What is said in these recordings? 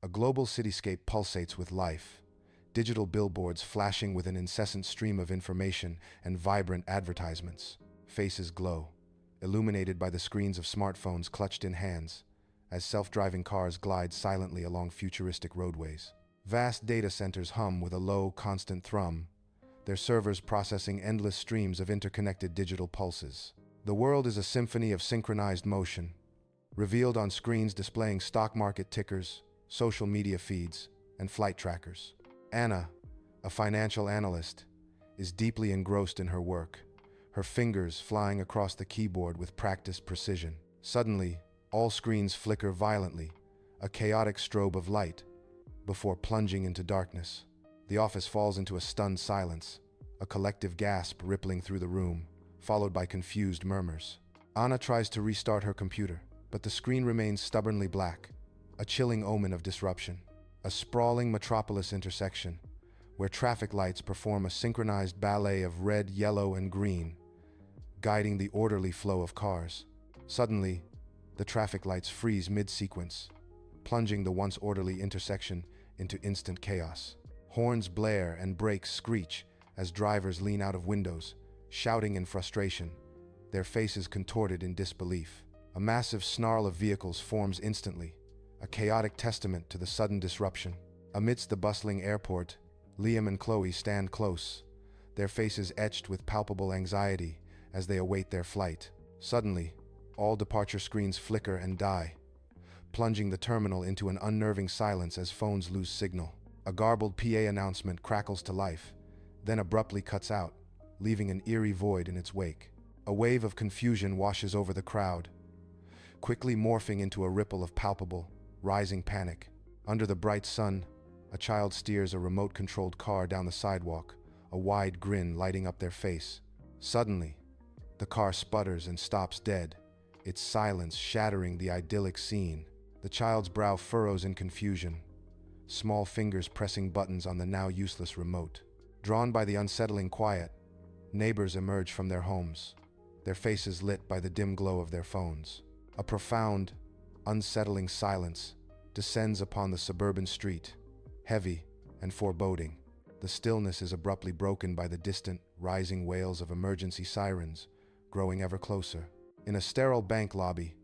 A global cityscape pulsates with life, digital billboards flashing with an incessant stream of information and vibrant advertisements. Faces glow, illuminated by the screens of smartphones clutched in hands, as self-driving cars glide silently along futuristic roadways. Vast data centers hum with a low, constant thrum, their servers processing endless streams of interconnected digital pulses. The world is a symphony of synchronized motion, revealed on screens displaying stock market tickers, social media feeds, and flight trackers. Anna, a financial analyst, is deeply engrossed in her work, her fingers flying across the keyboard with practiced precision. Suddenly, all screens flicker violently, a chaotic strobe of light, before plunging into darkness. The office falls into a stunned silence, a collective gasp rippling through the room, followed by confused murmurs. Anna tries to restart her computer, but the screen remains stubbornly black, a chilling omen of disruption. A sprawling metropolis intersection, where traffic lights perform a synchronized ballet of red, yellow, and green, guiding the orderly flow of cars. Suddenly, the traffic lights freeze mid-sequence, plunging the once orderly intersection into instant chaos. Horns blare and brakes screech as drivers lean out of windows, shouting in frustration, their faces contorted in disbelief. A massive snarl of vehicles forms instantly, a chaotic testament to the sudden disruption. Amidst the bustling airport, Liam and Chloe stand close, their faces etched with palpable anxiety as they await their flight. Suddenly, all departure screens flicker and die, plunging the terminal into an unnerving silence as phones lose signal. A garbled PA announcement crackles to life, then abruptly cuts out, leaving an eerie void in its wake. A wave of confusion washes over the crowd, quickly morphing into a ripple of palpable, rising panic. Under the bright sun, a child steers a remote-controlled car down the sidewalk, a wide grin lighting up their face. Suddenly, the car sputters and stops dead, its silence shattering the idyllic scene. The child's brow furrows in confusion, small fingers pressing buttons on the now useless remote. Drawn by the unsettling quiet, neighbors emerge from their homes, their faces lit by the dim glow of their phones. A profound, unsettling silence descends upon the suburban street, heavy and foreboding. The stillness is abruptly broken by the distant, rising wails of emergency sirens, growing ever closer. In a sterile bank lobby,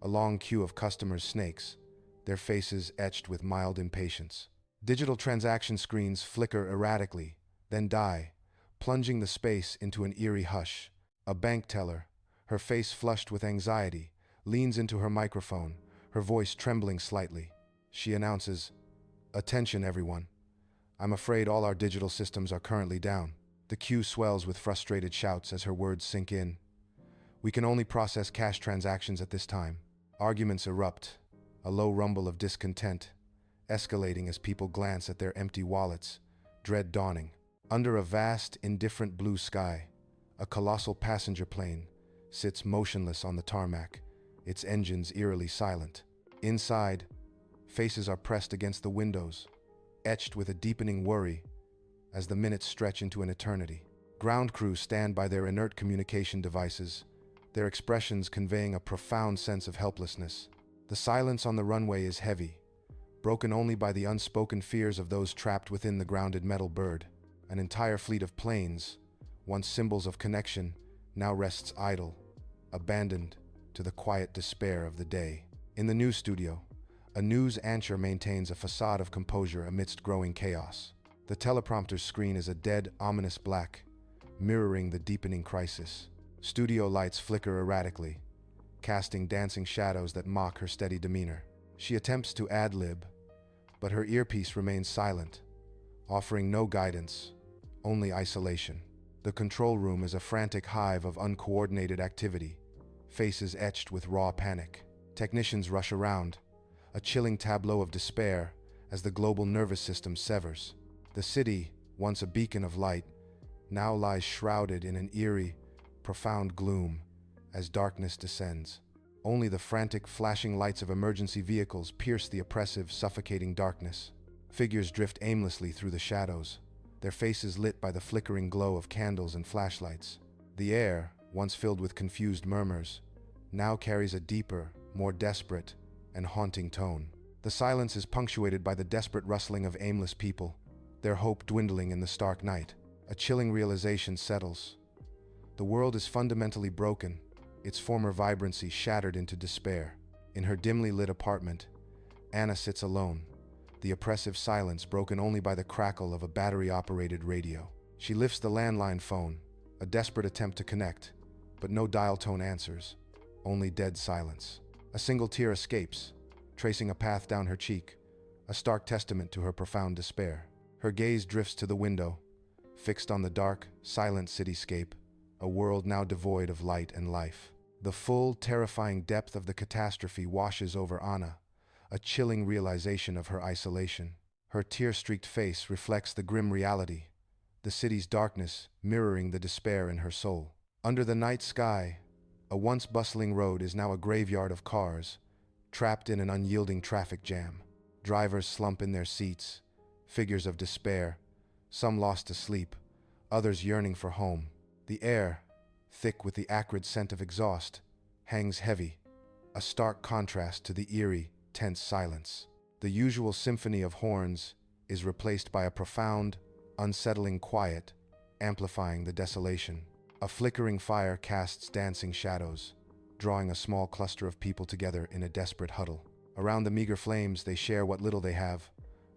a long queue of customers snakes, their faces etched with mild impatience. Digital transaction screens flicker erratically, then die, plunging the space into an eerie hush. A bank teller, her face flushed with anxiety, leans into her microphone, her voice trembling slightly. She announces, "Attention, everyone. I'm afraid all our digital systems are currently down." The queue swells with frustrated shouts as her words sink in. "We can only process cash transactions at this time." Arguments erupt, a low rumble of discontent, escalating as people glance at their empty wallets, dread dawning. Under a vast, indifferent blue sky, a colossal passenger plane sits motionless on the tarmac, its engines eerily silent. Inside, faces are pressed against the windows, etched with a deepening worry as the minutes stretch into an eternity. Ground crews stand by their inert communication devices, their expressions conveying a profound sense of helplessness. The silence on the runway is heavy, broken only by the unspoken fears of those trapped within the grounded metal bird. An entire fleet of planes, once symbols of connection, now rests idle, abandoned to the quiet despair of the day. In the news studio, a news anchor maintains a facade of composure amidst growing chaos. The teleprompter's screen is a dead, ominous black, mirroring the deepening crisis. Studio lights flicker erratically, casting dancing shadows that mock her steady demeanor. She attempts to ad-lib, but her earpiece remains silent, offering no guidance, only isolation. The control room is a frantic hive of uncoordinated activity, faces etched with raw panic. Technicians rush around, a chilling tableau of despair as the global nervous system severs. The city, once a beacon of light, now lies shrouded in an eerie, profound gloom as darkness descends. Only the frantic, flashing lights of emergency vehicles pierce the oppressive, suffocating darkness. Figures drift aimlessly through the shadows, their faces lit by the flickering glow of candles and flashlights. The air, once filled with confused murmurs, now carries a deeper, more desperate, and haunting tone. The silence is punctuated by the desperate rustling of aimless people, their hope dwindling in the stark night. A chilling realization settles. The world is fundamentally broken, its former vibrancy shattered into despair. In her dimly lit apartment, Anna sits alone, the oppressive silence broken only by the crackle of a battery-operated radio. She lifts the landline phone, a desperate attempt to connect, but no dial tone answers, only dead silence. A single tear escapes, tracing a path down her cheek, a stark testament to her profound despair. Her gaze drifts to the window, fixed on the dark, silent cityscape, a world now devoid of light and life. The full, terrifying depth of the catastrophe washes over Anna, a chilling realization of her isolation. Her tear-streaked face reflects the grim reality, the city's darkness mirroring the despair in her soul. Under the night sky, a once bustling road is now a graveyard of cars, trapped in an unyielding traffic jam. Drivers slump in their seats, figures of despair, some lost to sleep, others yearning for home. The air, thick with the acrid scent of exhaust, hangs heavy, a stark contrast to the eerie, tense silence. The usual symphony of horns is replaced by a profound, unsettling quiet, amplifying the desolation. A flickering fire casts dancing shadows, drawing a small cluster of people together in a desperate huddle. Around the meager flames, they share what little they have,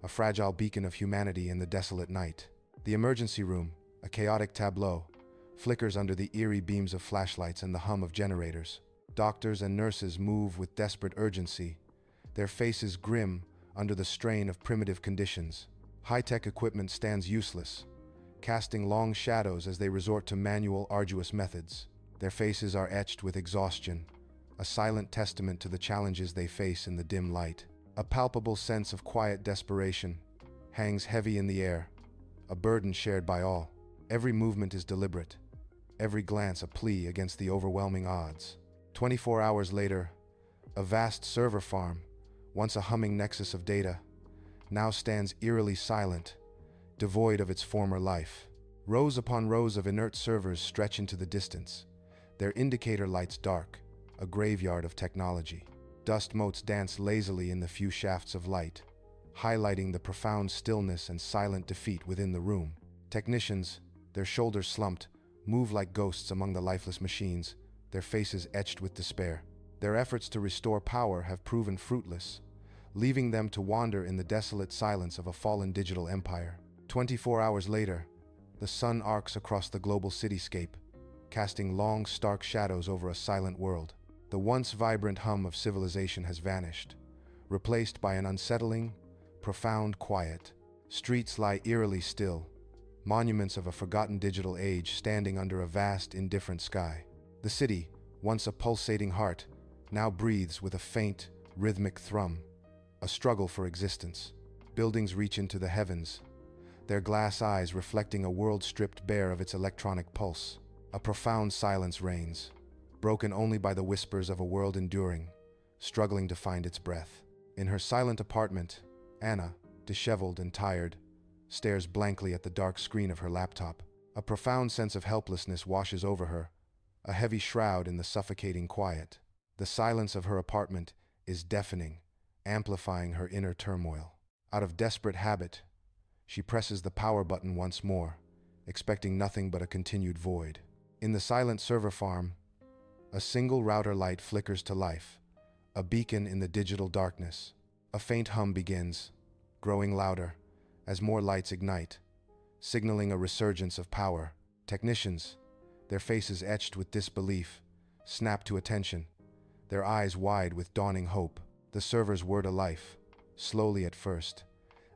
a fragile beacon of humanity in the desolate night. The emergency room, a chaotic tableau, flickers under the eerie beams of flashlights and the hum of generators. Doctors and nurses move with desperate urgency, their faces grim under the strain of primitive conditions. High-tech equipment stands useless, casting long shadows as they resort to manual, arduous methods. Their faces are etched with exhaustion, a silent testament to the challenges they face in the dim light. A palpable sense of quiet desperation hangs heavy in the air, a burden shared by all. Every movement is deliberate, every glance a plea against the overwhelming odds. 24 hours later, a vast server farm, once a humming nexus of data, now stands eerily silent, devoid of its former life. Rows upon rows of inert servers stretch into the distance, their indicator lights dark, a graveyard of technology. Dust motes dance lazily in the few shafts of light, highlighting the profound stillness and silent defeat within the room. Technicians, their shoulders slumped, move like ghosts among the lifeless machines, their faces etched with despair. Their efforts to restore power have proven fruitless, leaving them to wander in the desolate silence of a fallen digital empire. 24 hours later, the sun arcs across the global cityscape, casting long, stark shadows over a silent world. The once vibrant hum of civilization has vanished, replaced by an unsettling, profound quiet. Streets lie eerily still, monuments of a forgotten digital age standing under a vast, indifferent sky. The city, once a pulsating heart, now breathes with a faint, rhythmic thrum, a struggle for existence. Buildings reach into the heavens, their glass eyes reflecting a world stripped bare of its electronic pulse. A profound silence reigns, broken only by the whispers of a world enduring, struggling to find its breath. In her silent apartment, Anna, disheveled and tired, stares blankly at the dark screen of her laptop. A profound sense of helplessness washes over her, a heavy shroud in the suffocating quiet. The silence of her apartment is deafening, amplifying her inner turmoil. Out of desperate habit, she presses the power button once more, expecting nothing but a continued void. In the silent server farm, a single router light flickers to life, a beacon in the digital darkness. A faint hum begins, growing louder as more lights ignite, signaling a resurgence of power. Technicians, their faces etched with disbelief, snap to attention, their eyes wide with dawning hope. The servers whir to life, slowly at first,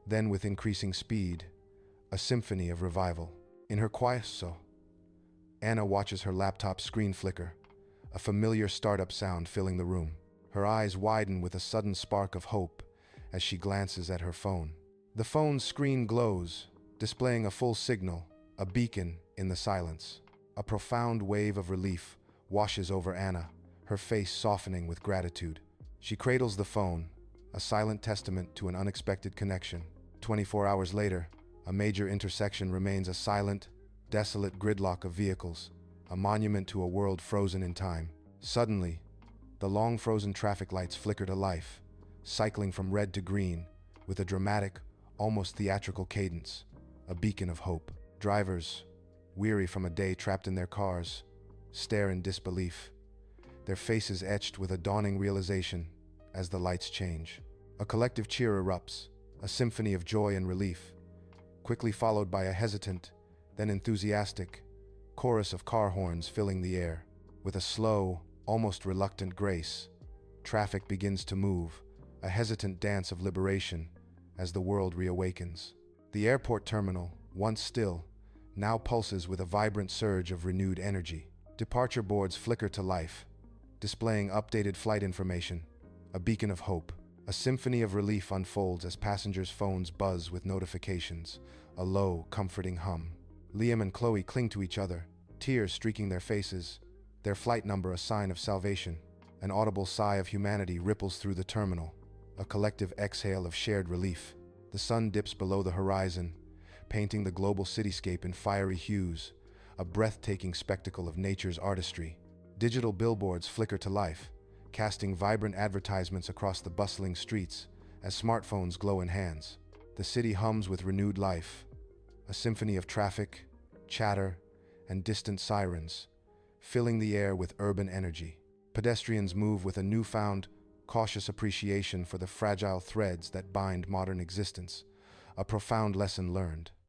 then with increasing speed, a symphony of revival. In her quiet soul, Anna watches her laptop screen flicker, a familiar startup sound filling the room. Her eyes widen with a sudden spark of hope as she glances at her phone. The phone's screen glows, displaying a full signal, a beacon in the silence. A profound wave of relief washes over Anna, her face softening with gratitude. She cradles the phone, a silent testament to an unexpected connection. 24 hours later, a major intersection remains a silent, desolate gridlock of vehicles, a monument to a world frozen in time. Suddenly, the long frozen traffic lights flicker to life, cycling from red to green with a dramatic, almost theatrical cadence, a beacon of hope. Drivers, weary from a day trapped in their cars, stare in disbelief, their faces etched with a dawning realization as the lights change. A collective cheer erupts, a symphony of joy and relief, quickly followed by a hesitant, then enthusiastic chorus of car horns filling the air. With a slow, almost reluctant grace, traffic begins to move, a hesitant dance of liberation as the world reawakens. The airport terminal, once still, now pulses with a vibrant surge of renewed energy. Departure boards flicker to life, displaying updated flight information, a beacon of hope. A symphony of relief unfolds as passengers' phones buzz with notifications, a low, comforting hum. Liam and Chloe cling to each other, tears streaking their faces, their flight number a sign of salvation. An audible sigh of humanity ripples through the terminal, a collective exhale of shared relief. The sun dips below the horizon, painting the global cityscape in fiery hues, a breathtaking spectacle of nature's artistry. Digital billboards flicker to life, casting vibrant advertisements across the bustling streets as smartphones glow in hands. The city hums with renewed life, a symphony of traffic, chatter, and distant sirens, filling the air with urban energy. Pedestrians move with a newfound, cautious appreciation for the fragile threads that bind modern existence, a profound lesson learned.